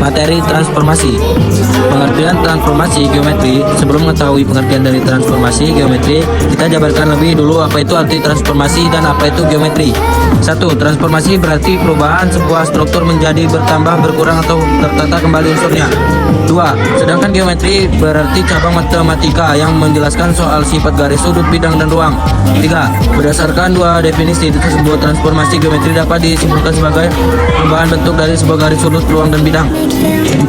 Materi transformasi. Pengertian transformasi geometri. Sebelum mengetahui pengertian dari transformasi geometri, kita jabarkan lebih dulu apa itu arti transformasi dan apa itu geometri. 1. Transformasi berarti perubahan sebuah struktur menjadi bertambah, berkurang, atau tertata kembali unsurnya. 2. Sedangkan geometri berarti cabang matematika yang menjelaskan soal sifat garis, sudut, bidang, dan ruang. 3. Berdasarkan dua definisi tersebut, transformasi geometri dapat disimpulkan sebagai perubahan bentuk dari sebuah garis, sudut, ruang, dan bidang.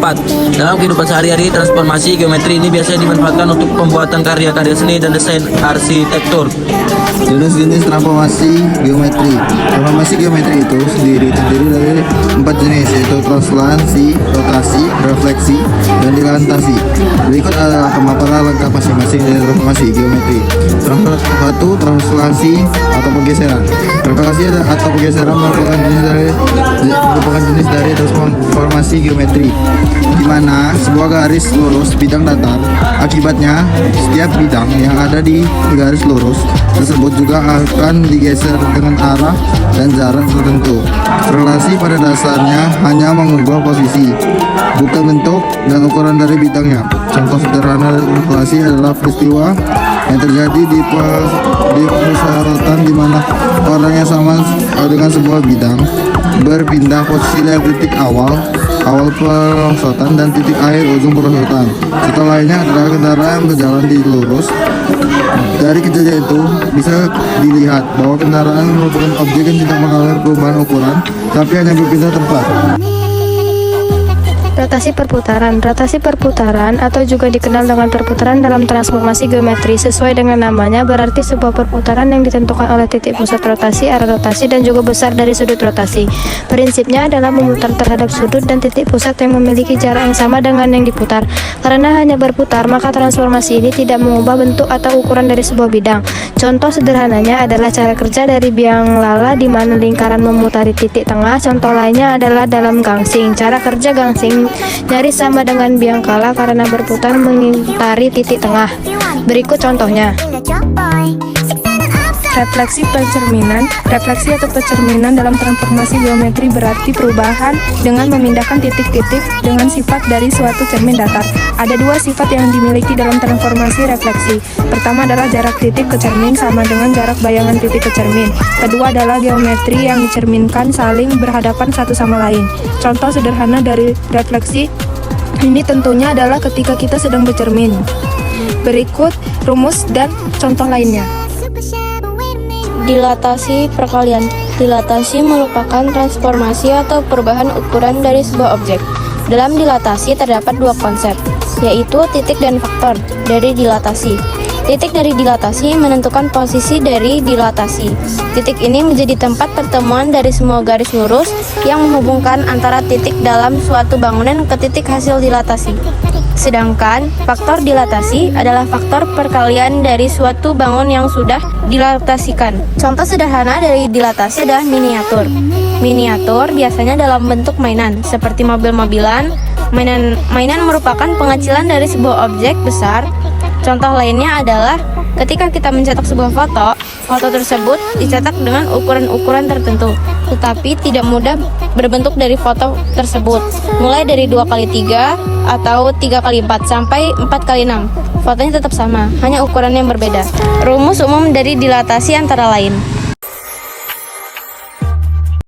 4. Dalam kehidupan sehari-hari, transformasi geometri ini biasanya dimanfaatkan untuk pembuatan karya-karya seni dan desain arsitektur. Jenis-jenis transformasi geometri. Transformasi geometri itu terdiri dari 4 jenis, yaitu translasi, rotasi, refleksi, dan dilantasi. Berikut adalah pemaparan lengkap masing-masing dari transformasi geometri. 1. Translasi atau pergeseran. Translasi atau pergeseran merupakan jenis dari transformasi geometri, di mana sebuah garis lurus bidang datar. Akibatnya, setiap bidang yang ada di garis lurus tersebut juga akan digeser dengan arah dan jarak tertentu. Relasi pada dasarnya hanya mengubah posisi, bukan bentuk dan ukuran dari bidangnya. Contoh sederhana relasi adalah peristiwa yang terjadi di persyaratan di mana orang yang sama dengan sebuah bidang berpindah posisi dari titik awal perosotan dan titik akhir ujung perosotan. Contoh lainnya adalah kendaraan yang berjalan di lurus. Dari kejadian itu bisa dilihat bahwa kendaraan merupakan objek yang tidak mengalami perubahan ukuran, tapi hanya berpindah tempat. Rotasi perputaran. Rotasi perputaran atau juga dikenal dengan perputaran dalam transformasi geometri sesuai dengan namanya berarti sebuah perputaran yang ditentukan oleh titik pusat rotasi, arah rotasi, dan juga besar dari sudut rotasi. Prinsipnya adalah memutar terhadap sudut dan titik pusat yang memiliki jarak yang sama dengan yang diputar. Karena hanya berputar, maka transformasi ini tidak mengubah bentuk atau ukuran dari sebuah bidang. Contoh sederhananya adalah cara kerja dari biang lala di mana lingkaran memutari titik tengah. Contoh lainnya adalah dalam gangsing. Cara kerja gangsing nyaris sama dengan biangkala karena berputar mengitari titik tengah. Berikut contohnya. Refleksi pencerminan. Refleksi atau pencerminan dalam transformasi geometri berarti perubahan dengan memindahkan titik-titik dengan sifat dari suatu cermin datar. Ada dua sifat yang dimiliki dalam transformasi refleksi. Pertama adalah jarak titik ke cermin sama dengan jarak bayangan titik ke cermin. Kedua adalah geometri yang dicerminkan saling berhadapan satu sama lain. Contoh sederhana dari refleksi ini tentunya adalah ketika kita sedang bercermin. Berikut rumus dan contoh lainnya. Dilatasi perkalian. Dilatasi merupakan transformasi atau perubahan ukuran dari sebuah objek. Dalam dilatasi terdapat dua konsep, yaitu titik dan faktor dari dilatasi. Titik dari dilatasi menentukan posisi dari dilatasi. Titik ini menjadi tempat pertemuan dari semua garis lurus yang menghubungkan antara titik dalam suatu bangunan ke titik hasil dilatasi. Sedangkan faktor dilatasi adalah faktor perkalian dari suatu bangun yang sudah dilatasikan. Contoh sederhana dari dilatasi adalah miniatur. Miniatur biasanya dalam bentuk mainan, seperti mobil-mobilan. Mainan merupakan pengecilan dari sebuah objek besar. Contoh lainnya adalah ketika kita mencetak sebuah foto tersebut dicetak dengan ukuran-ukuran tertentu, tetapi tidak mudah berbentuk dari foto tersebut, mulai dari 2x3 atau 3x4 sampai 4x6. Fotonya tetap sama, hanya ukuran yang berbeda. Rumus umum dari dilatasi antara lain.